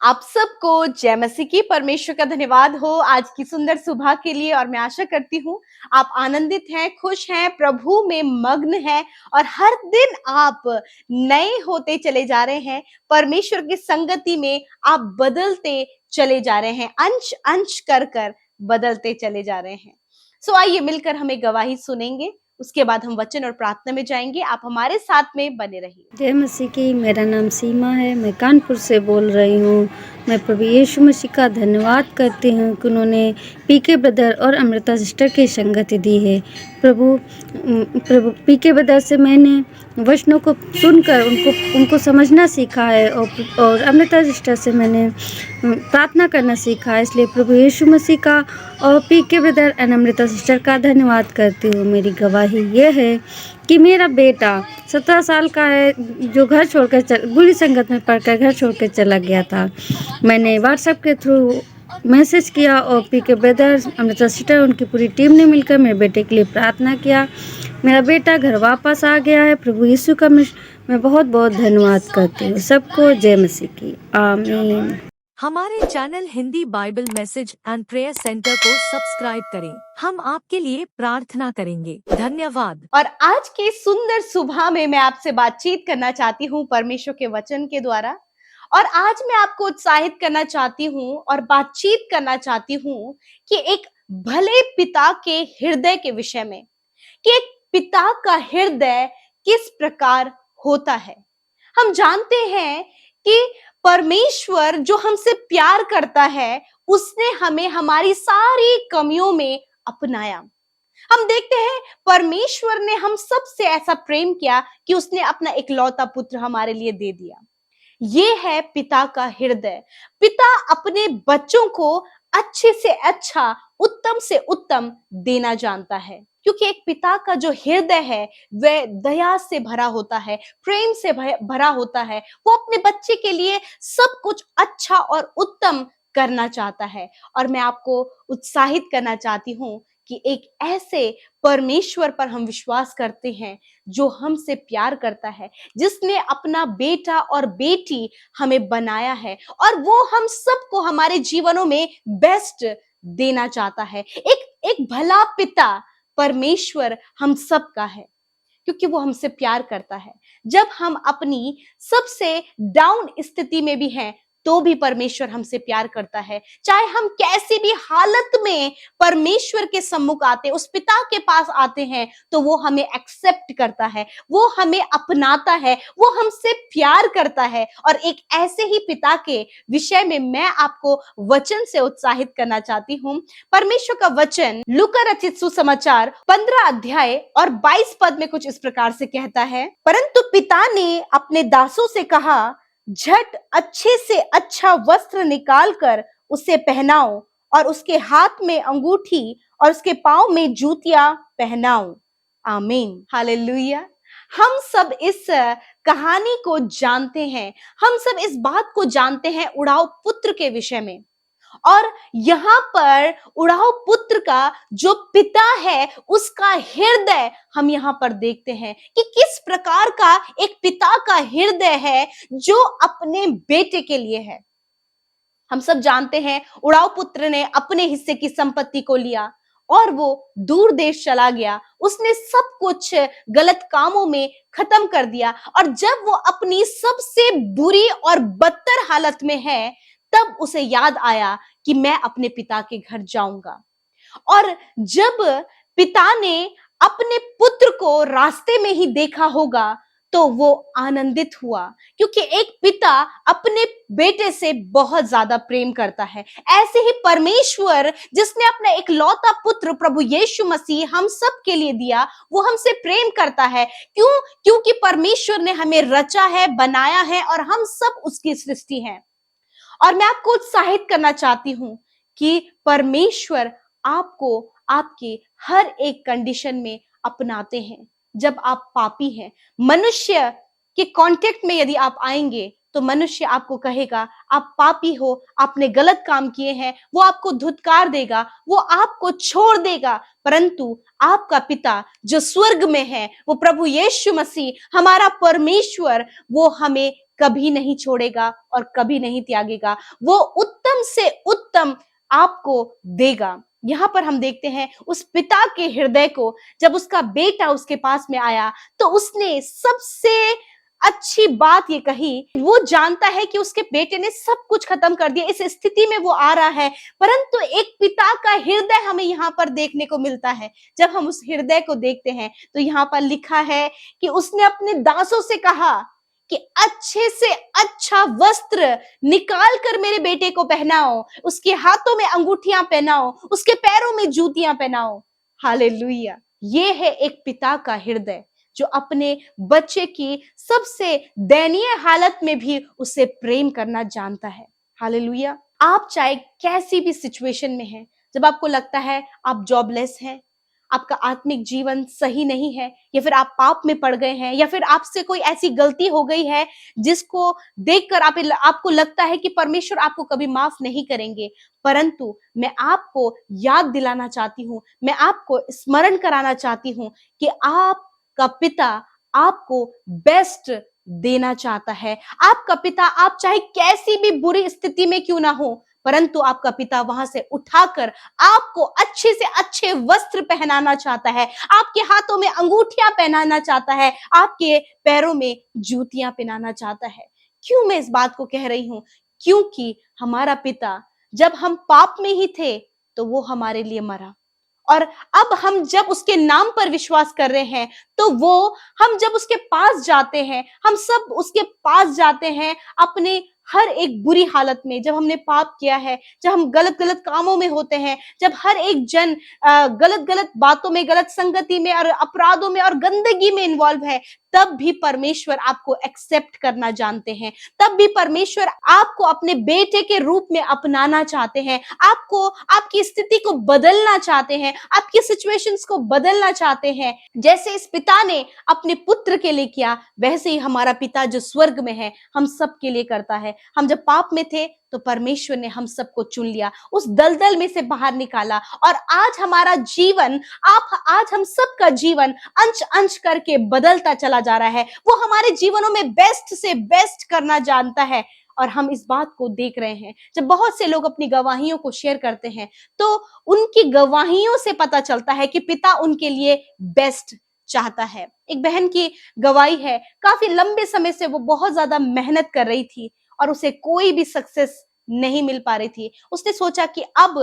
आप सबको जय मसीह की। परमेश्वर का धन्यवाद हो आज की सुंदर सुबह के लिए। और मैं आशा करती हूँ आप आनंदित हैं, खुश हैं, प्रभु में मग्न हैं और हर दिन आप नए होते चले जा रहे हैं। परमेश्वर की संगति में आप बदलते चले जा रहे हैं, अंश अंश कर कर बदलते चले जा रहे हैं। सो आइए मिलकर हम एक गवाही सुनेंगे, उसके बाद हम वचन और प्रार्थना में जाएंगे। आप हमारे साथ में बने रहिए। जय मसीह की। मेरा नाम सीमा है, मैं कानपुर से बोल रही हूँ। मैं प्रभु यीशु मसीह का धन्यवाद करती हूँ कि उन्होंने पीके ब्रदर और अमृता सिस्टर की संगति दी है। प्रभु पीके ब्रदर से मैंने वचनों को सुनकर उनको समझना सीखा है और अमृता सिस्टर से मैंने प्रार्थना करना सीखा है। इसलिए प्रभु यीशु मसीह का और पीके ब्रदर एंड अमृता सिस्टर का धन्यवाद करती हूँ। मेरी गवाही ये है कि मेरा बेटा 17 साल का है जो घर छोड़कर बुरी संगत में पड़कर घर छोड़कर चला गया था। मैंने व्हाट्सएप के थ्रू मैसेज किया और पीके ब्रदर अमृता सिस्टर उनकी पूरी टीम ने मिलकर मेरे बेटे के लिए प्रार्थना किया। मेरा बेटा घर वापस आ गया है। प्रभु यीशु का मैं बहुत बहुत धन्यवाद करती हूँ। सबको जय मसीह की। आमीन। हमारे channel Hindi Bible message and prayer centre को सब्सक्राइब करें। हम आपके लिए प्रार्थना करेंगे। धन्यवाद। और आज की सुंदर सुबह में मैं आपसे बातचीत करना चाहती हूँ परमेश्वर के वचन के द्वारा। और आज मैं आपको उत्साहित करना चाहती हूँ और बातचीत करना चाहती हूँ कि एक भले पिता के हृदय के विषय में, कि एक पिता का हृदय किस प्रकार होता है। हम जानते हैं कि परमेश्वर जो हमसे प्यार करता है, उसने हमें हमारी सारी कमियों में अपनाया। हम देखते हैं परमेश्वर ने हम सबसे ऐसा प्रेम किया कि उसने अपना इकलौता पुत्र हमारे लिए दे दिया। ये है पिता का हृदय। पिता अपने बच्चों को अच्छे से अच्छा, उत्तम से उत्तम देना जानता है, क्योंकि एक पिता का जो हृदय है वह दया से भरा होता है, प्रेम से भरा होता है। वो अपने बच्चे के लिए सब कुछ अच्छा और उत्तम करना चाहता है। और मैं आपको उत्साहित करना चाहती हूँ कि एक ऐसे परमेश्वर पर हम विश्वास करते हैं जो हमसे प्यार करता है, जिसने अपना बेटा और बेटी हमें बनाया है और वो हम सबको हमारे जीवनों में बेस्ट देना चाहता है। एक भला पिता परमेश्वर हम सबका है, क्योंकि वो हमसे प्यार करता है। जब हम अपनी सबसे डाउन स्थिति में भी हैं तो भी परमेश्वर हमसे प्यार करता है। चाहे हम कैसी भी हालत में परमेश्वर के सम्मुख आते, उस पिता के पास आते हैं, तो वो हमें एक्सेप्ट करता है, वो हमें अपनाता है, वो हमसे प्यार करता है। और एक ऐसे ही पिता के विषय में मैं आपको वचन से उत्साहित करना चाहती हूँ। परमेश्वर का वचन लूका रचित सुसमाचार 15 अध्याय और 22 पद में कुछ इस प्रकार से कहता है, परंतु पिता ने अपने दासों से कहा, झट अच्छे से अच्छा वस्त्र निकालकर उसे पहनाओ और उसके हाथ में अंगूठी और उसके पांव में जूतियां पहनाओ। आमीन, हालेलुया। हम सब इस कहानी को जानते हैं, हम सब इस बात को जानते हैं उड़ाऊ पुत्र के विषय में। और यहाँ पर उड़ाऊ पुत्र का जो पिता है, उसका हृदय हम यहाँ पर देखते हैं कि किस प्रकार का एक पिता का हृदय है जो अपने बेटे के लिए है। हम सब जानते हैं उड़ाऊ पुत्र ने अपने हिस्से की संपत्ति को लिया और वो दूर देश चला गया। उसने सब कुछ गलत कामों में खत्म कर दिया और जब वो अपनी सबसे बुरी और बदतर हालत में है, तब उसे याद आया कि मैं अपने पिता के घर जाऊंगा। और जब पिता ने अपने पुत्र को रास्ते में ही देखा होगा तो वो आनंदित हुआ, क्योंकि एक पिता अपने बेटे से बहुत ज्यादा प्रेम करता है। ऐसे ही परमेश्वर जिसने अपना इकलौता पुत्र प्रभु यीशु मसीह हम सब के लिए दिया, वो हमसे प्रेम करता है। क्यों? क्योंकि परमेश्वर ने हमें रचा है, बनाया है और हम सब उसकी सृष्टि हैं। और मैं आपको उत्साहित करना चाहती हूं कि परमेश्वर आपको आपके हर एक कंडीशन में अपनाते हैं। जब आप पापी हैं, मनुष्य के कांटेक्ट में यदि आप आएंगे तो मनुष्य आपको कहेगा आप पापी हो, आपने गलत काम किए हैं, वो आपको धुतकार देगा, वो आपको छोड़ देगा। परंतु आपका पिता जो स्वर्ग में है, वो प्रभु यीशु मसीह हमारा परमेश्वर, वो हमें कभी नहीं छोड़ेगा और कभी नहीं त्यागेगा। वो उत्तम से उत्तम आपको देगा। यहाँ पर हम देखते हैं उस पिता के हृदय को, जब उसका बेटा उसके पास में आया तो उसने सबसे अच्छी बात ये कही, वो जानता है कि उसके बेटे ने सब कुछ खत्म कर दिया, इस स्थिति में वो आ रहा है, परंतु एक पिता का हृदय हमें यहाँ पर देखने को मिलता है। जब हम उस हृदय को देखते हैं तो यहाँ पर लिखा है कि उसने अपने दासों से कहा कि अच्छे से अच्छा वस्त्र निकाल कर मेरे बेटे को पहनाओ, उसके हाथों में अंगूठियां पहनाओ, उसके पैरों में जूतियां पहनाओ। हालेलुया। ये है एक पिता का हृदय जो अपने बच्चे की सबसे दयनीय हालत में भी उससे प्रेम करना जानता है। हालेलुया। आप चाहे कैसी भी सिचुएशन में हैं, जब आपको लगता है आप जॉबलेस हैं, आपका आत्मिक जीवन सही नहीं है, या फिर आप पाप में पड़ गए हैं, या फिर आपसे कोई ऐसी गलती हो गई है जिसको देखकर आपको लगता है कि परमेश्वर आपको कभी माफ नहीं करेंगे, परंतु मैं आपको याद दिलाना चाहती हूँ, मैं आपको स्मरण कराना चाहती हूँ कि आपका पिता आपको बेस्ट देना चाहता है। आपका पिता, आप चाहे कैसी भी बुरी स्थिति में क्यों ना हो, परंतु आपका पिता वहां से उठाकर आपको अच्छे से अच्छे वस्त्र पहनाना चाहता है, आपके हाथों में अंगूठियां पहनाना चाहता है, आपके पैरों में जूतियां पहनाना चाहता है। क्यों मैं इस बात को कह रही हूं? क्योंकि हमारा पिता जब हम पाप में ही थे तो वो हमारे लिए मरा, और अब हम जब उसके नाम पर विश्वास कर रहे हैं तो हम जब उसके पास जाते हैं, हम सब उसके पास जाते हैं अपने हर एक बुरी हालत में, जब हमने पाप किया है, जब हम गलत गलत कामों में होते हैं, जब हर एक जन गलत गलत बातों में, गलत संगति में और अपराधों में और गंदगी में इन्वॉल्व है, तब भी परमेश्वर आपको एक्सेप्ट करना जानते हैं, तब भी परमेश्वर आपको अपने बेटे के रूप में अपनाना चाहते हैं, आपको आपकी स्थिति को बदलना चाहते हैं, आपकी सिचुएशंस को बदलना चाहते हैं। जैसे इस पिता ने अपने पुत्र के लिए किया, वैसे ही हमारा पिता जो स्वर्ग में है हम सब के लिए करता है। हम जब पाप में थे तो परमेश्वर ने हम सबको चुन लिया, उस दलदल में से बाहर निकाला, और आज हमारा जीवन, आज हम सबका जीवन अंश अंश करके बदलता चला जा रहा है। वो हमारे जीवनों में बेस्ट से बेस्ट करना जानता है, और हम इस बात को देख रहे हैं। जब बहुत से लोग अपनी गवाहियों को शेयर करते हैं तो उनकी गवाहियों से पता चलता है कि पिता उनके लिए बेस्ट चाहता है। एक बहन की गवाही है, काफी लंबे समय से वो बहुत ज्यादा मेहनत कर रही थी और उसे कोई भी सक्सेस नहीं मिल पा रही थी। उसने सोचा कि अब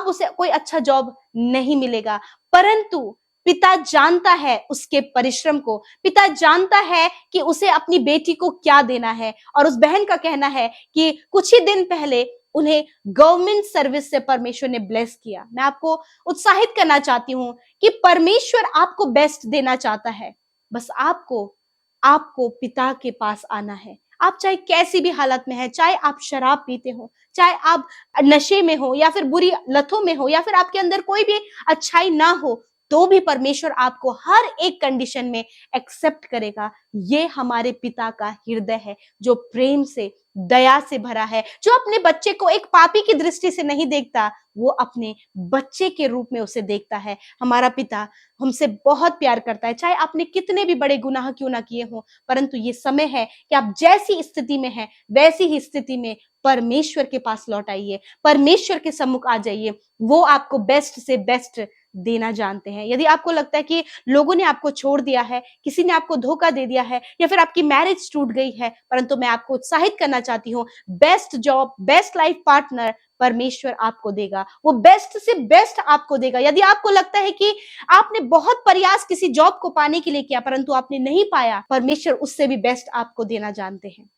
उसे कोई अच्छा जॉब नहीं मिलेगा, परंतु पिता जानता है उसके परिश्रम को, पिता जानता है कि उसे अपनी बेटी को क्या देना है। और उस बहन का कहना है कि कुछ ही दिन पहले उन्हें गवर्नमेंट सर्विस से परमेश्वर ने ब्लेस किया। मैं आपको उत्साहित करना चाहती हूं कि परमेश्वर आपको बेस्ट देना चाहता है, बस आपको पिता के पास आना है। आप चाहे कैसी भी हालत में है, चाहे आप शराब पीते हो, चाहे आप नशे में हो, या फिर बुरी लतों में हो, या फिर आपके अंदर कोई भी अच्छाई ना हो, तो भी परमेश्वर आपको हर एक कंडीशन में एक्सेप्ट करेगा। ये हमारे पिता का हृदय है जो प्रेम से, दया से भरा है, जो अपने बच्चे को एक पापी की दृष्टि से नहीं देखता, वो अपने बच्चे के रूप में उसे देखता है। हमारा पिता हमसे बहुत प्यार करता है, चाहे आपने कितने भी बड़े गुनाह क्यों ना किए हो, परंतु ये समय है कि आप जैसी स्थिति में हैं वैसी ही स्थिति में परमेश्वर के पास लौट आइए, परमेश्वर के सम्मुख आ जाइए। वो आपको बेस्ट से बेस्ट देना जानते हैं। यदि आपको लगता है कि लोगों ने आपको छोड़ दिया है, किसी ने आपको धोखा दे दिया है, या फिर आपकी मैरिज टूट गई है, परंतु मैं आपको उत्साहित करना चाहती हूँ, best job, best life partner परमेश्वर आपको देगा, वो बेस्ट से बेस्ट आपको देगा। यदि आपको लगता है कि आपने बहुत प्रयास किसी जॉब को पाने के लिए किया परंतु आपने नहीं पाया, परमेश्वर उससे भी बेस्ट आपको देना जानते हैं।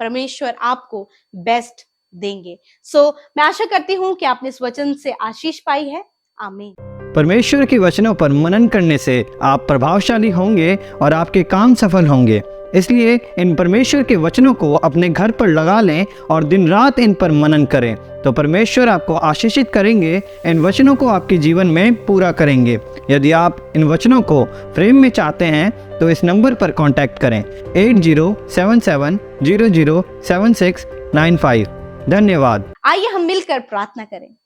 परमेश्वर आपको बेस्ट देंगे। मैं आशा करती हूँ कि आपने इस वचन से आशीष पाई है। आमीन। परमेश्वर के वचनों पर मनन करने से आप प्रभावशाली होंगे और आपके काम सफल होंगे। इसलिए इन परमेश्वर के वचनों को अपने घर पर लगा लें और दिन रात इन पर मनन करें, तो परमेश्वर आपको आशीषित करेंगे, इन वचनों को आपके जीवन में पूरा करेंगे। यदि आप इन वचनों को फ्रेम में चाहते हैं तो इस नंबर पर कांटेक्ट करें 8077007695। धन्यवाद। आइए हम मिलकर प्रार्थना करें।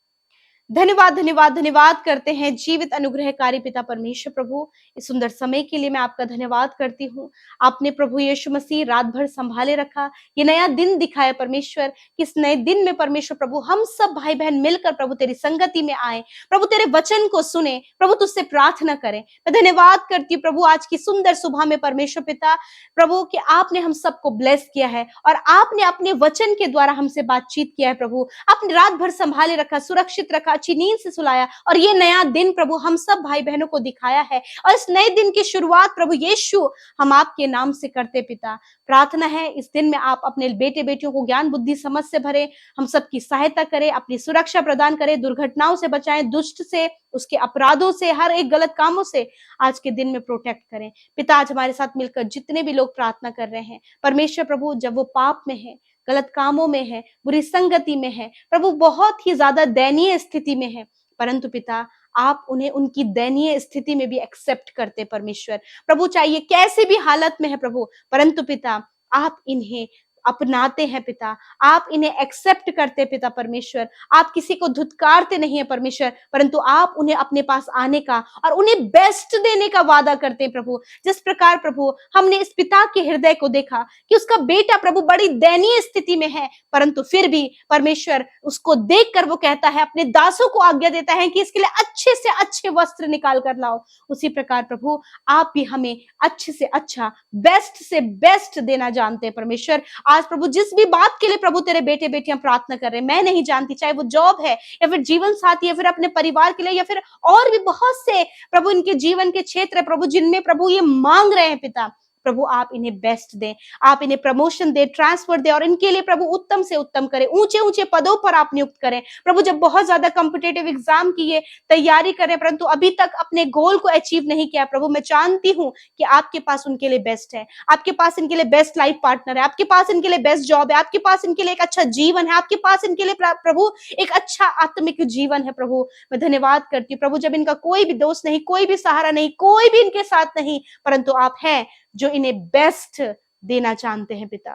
धन्यवाद, धन्यवाद, धन्यवाद करते हैं जीवित अनुग्रहकारी पिता परमेश्वर प्रभु, इस सुंदर समय के लिए मैं आपका धन्यवाद करती हूँ। आपने प्रभु यीशु मसीह रात भर संभाले रखा, ये नया दिन दिखाया परमेश्वर, कि इस नए दिन में परमेश्वर प्रभु हम सब भाई बहन मिलकर प्रभु तेरी संगति में आए, प्रभु तेरे वचन को सुने, प्रभु तुझसे प्रार्थना करें। मैं धन्यवाद करती हूँ प्रभु आज की सुंदर सुबह में परमेश्वर पिता प्रभु कि आपने हम सबको ब्लेस किया है और आपने अपने वचन के द्वारा हमसे बातचीत किया है प्रभु। आपने रात भर संभाले रखा, सुरक्षित रखा, अच्छी नींद से सुलाया और ये नया दिन प्रभु हम सब भाई बहनों को दिखाया है और इस नए दिन की शुरुआत प्रभु यीशु हम आपके नाम से करते पिता। प्रार्थना है इस दिन में आप अपने बेटे बेटियों को ज्ञान बुद्धि समझ से भरे, हम सबकी सहायता करें, अपनी सुरक्षा प्रदान करें, दुर्घटनाओं से बचाएं, दुष्ट से, उसके अपराधों से, हर एक गलत कामों से आज के दिन में प्रोटेक्ट करें पिता। आज हमारे साथ मिलकर जितने भी लोग प्रार्थना कर रहे हैं परमेश्वर प्रभु, जब वो पाप में है, गलत कामों में है, बुरी संगति में है प्रभु, बहुत ही ज्यादा दयनीय स्थिति में है, परंतु पिता आप उन्हें उनकी दयनीय स्थिति में भी एक्सेप्ट करते परमेश्वर प्रभु, चाहिए कैसे भी हालत में है प्रभु, परंतु पिता आप इन्हें अपनाते हैं पिता, आप इन्हें एक्सेप्ट करते पिता परमेश्वर। आप किसी को धुतकारते नहीं है परमेश्वर, परंतु आप उन्हें अपने पास आने का और उन्हें बेस्ट देने का वादा करते हैं प्रभु। जिस प्रकार प्रभु हमने इस पिता के हृदय को देखा कि उसका बेटा प्रभु बड़ी दयनीय स्थिति में है, परंतु फिर भी परमेश्वर उसको देखकर वो कहता है, अपने दासों को आज्ञा देता है कि इसके लिए अच्छे से अच्छे वस्त्र निकाल कर लाओ। उसी प्रकार प्रभु आप भी हमें अच्छे से अच्छा, बेस्ट से बेस्ट देना जानते हैं परमेश्वर। आज प्रभु जिस भी बात के लिए प्रभु तेरे बेटे बेटियां प्रार्थना कर रहे हैं, मैं नहीं जानती, चाहे वो जॉब है या फिर जीवन साथी या फिर अपने परिवार के लिए या फिर और भी बहुत से प्रभु इनके जीवन के क्षेत्र है प्रभु जिनमें प्रभु ये मांग रहे हैं पिता, प्रभु आप इन्हें बेस्ट दें, आप इन्हें प्रमोशन दे, ट्रांसफर दे और इनके लिए प्रभु उत्तम से उत्तम करें, ऊंचे ऊंचे पदों पर आप नियुक्त करें प्रभु। जब बहुत ज्यादा कॉम्पिटेटिव एग्जाम की ये तैयारी करें परंतु अभी तक अपने गोल को अचीव नहीं किया प्रभु, मैं जानती हूँ कि आपके पास उनके लिए बेस्ट है, आपके पास इनके लिए बेस्ट लाइफ पार्टनर है, आपके पास इनके लिए बेस्ट जॉब है, आपके पास इनके लिए एक अच्छा जीवन है, आपके पास इनके लिए प्रभु एक अच्छा आत्मिक जीवन है प्रभु। मैं धन्यवाद करती हूँ प्रभु, जब इनका कोई भी दोस्त नहीं, कोई भी सहारा नहीं, कोई भी इनके साथ नहीं, परंतु आप हैं जो इन्हें बेस्ट देना चाहते हैं पिता।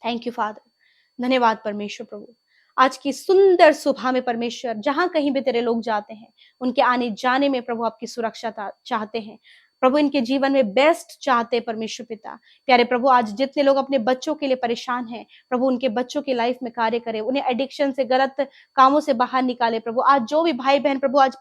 थैंक यू फादर, धन्यवाद परमेश्वर प्रभु। आज की सुंदर सुबह में परमेश्वर जहां कहीं भी तेरे लोग जाते हैं उनके आने जाने में प्रभु आपकी सुरक्षा चाहते हैं प्रभु, इनके जीवन में बेस्ट चाहते हैं परमेश्वर पिता। प्यारे प्रभु आज जितने लोग अपने बच्चों के लिए परेशान हैं प्रभु, उनके बच्चों की लाइफ में कार्य करें, उन्हें एडिक्शन से, गलत कामों से बाहर निकाले प्रभु। आज जो भी भाई बहन प्रभु आज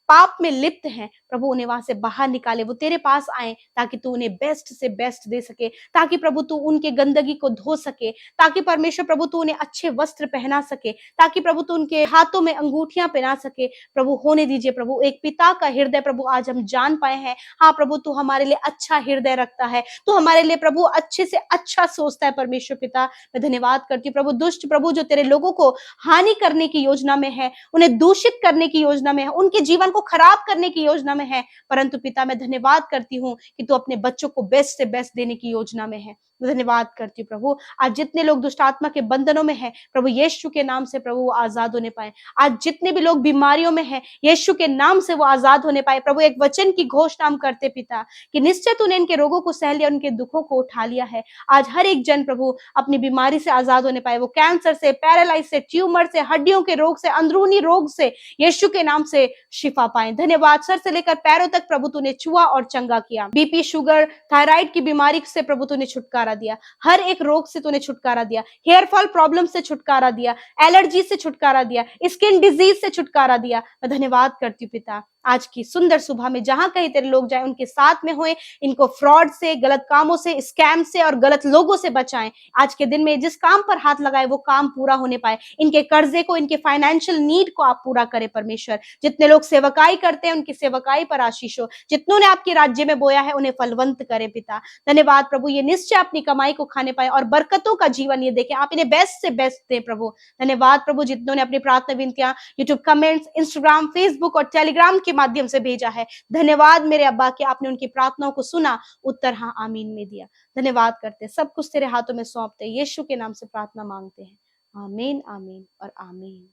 पाप में लिप्त हैं प्रभु, उन्हें वहां से बाहर निकाले, वो तेरे पास आए ताकि तू उन्हें बेस्ट से बेस्ट दे सके, ताकि प्रभु तू उनके गंदगी को धो सके, ताकि परमेश्वर प्रभु तू उन्हें अच्छे वस्त्र पहना सके, ताकि प्रभु तू उनके हाथों में अंगूठियां पहना सके प्रभु। होने दीजिए प्रभु एक पिता का हृदय प्रभु आज हम जान पाए हैं, हाँ प्रभु तू हमारे लिए अच्छा हृदय रखता है, तू हमारे लिए प्रभु अच्छे से अच्छा सोचता है परमेश्वर पिता। मैं धन्यवाद करती हूँ प्रभु, दुष्ट प्रभु जो तेरे लोगों को हानि करने की योजना में है, उन्हें दूषित करने की योजना में है, उनके जीवन को खराब करने की योजना में है, परंतु पिता मैं धन्यवाद करती हूँ कि तू अपने बच्चों को बेस्ट से बेस्ट देने की योजना में है। धन्यवाद करती हूँ प्रभु, आज जितने लोग दुष्ट आत्मा के बंधनों में हैं प्रभु यीशु के नाम से प्रभु वो आजाद होने पाए। आज जितने भी लोग बीमारियों में हैं यीशु के नाम से वो आजाद होने पाए प्रभु। एक वचन की घोषणा हम करते पिता कि निश्चय तूने इनके रोगों को सह लिया, उनके दुखों को उठा लिया है। आज हर एक जन प्रभु अपनी बीमारी से आजाद होने पाए, वो कैंसर से, पैरालाइज से, ट्यूमर से, हड्डियों के रोग से, अंदरूनी रोग से यीशु के नाम से शिफा पाए। धन्यवाद, सर से लेकर पैरों तक प्रभु तूने छुआ और चंगा किया। बीपी, शुगर, थायराइड की बीमारी से प्रभु तूने छुटकारा दिया, हर एक रोग से तूने छुटकारा दिया, हेयर फॉल प्रॉब्लम से छुटकारा दिया, एलर्जी से छुटकारा दिया, स्किन डिजीज से छुटकारा दिया। मैं धन्यवाद करती हूँ पिता, आज की सुंदर सुबह में जहां कहीं तेरे लोग जाए उनके साथ में होए, इनको फ्रॉड से, गलत कामों से, स्कैम से और गलत लोगों से बचाएं। आज के दिन में जिस काम पर हाथ लगाए वो काम पूरा होने पाए, इनके कर्जे को, इनके फाइनेंशियल नीड को आप पूरा करें परमेश्वर। जितने लोग सेवकाई करते हैं उनकी सेवकाई पर आशीष हो, जितनों ने आपके राज्य में बोया है उन्हें फलवंत करें पिता। धन्यवाद प्रभु, ये निश्चय अपनी कमाई को खाने पाए और बरकतों का जीवन ये देखें, आप इन्हें बेस्ट से बेस्ट दें प्रभु। धन्यवाद प्रभु, जितनों ने अपनी प्रार्थना विनतियां यूट्यूब कमेंट्स, इंस्टाग्राम, फेसबुक और टेलीग्राम के माध्यम से भेजा है, धन्यवाद मेरे अब्बा कि आपने उनकी प्रार्थनाओं को सुना, उत्तर हाँ आमीन में दिया। धन्यवाद करते, सब कुछ तेरे हाथों में सौंपते, यीशु के नाम से प्रार्थना मांगते हैं, आमीन आमीन और आमीन।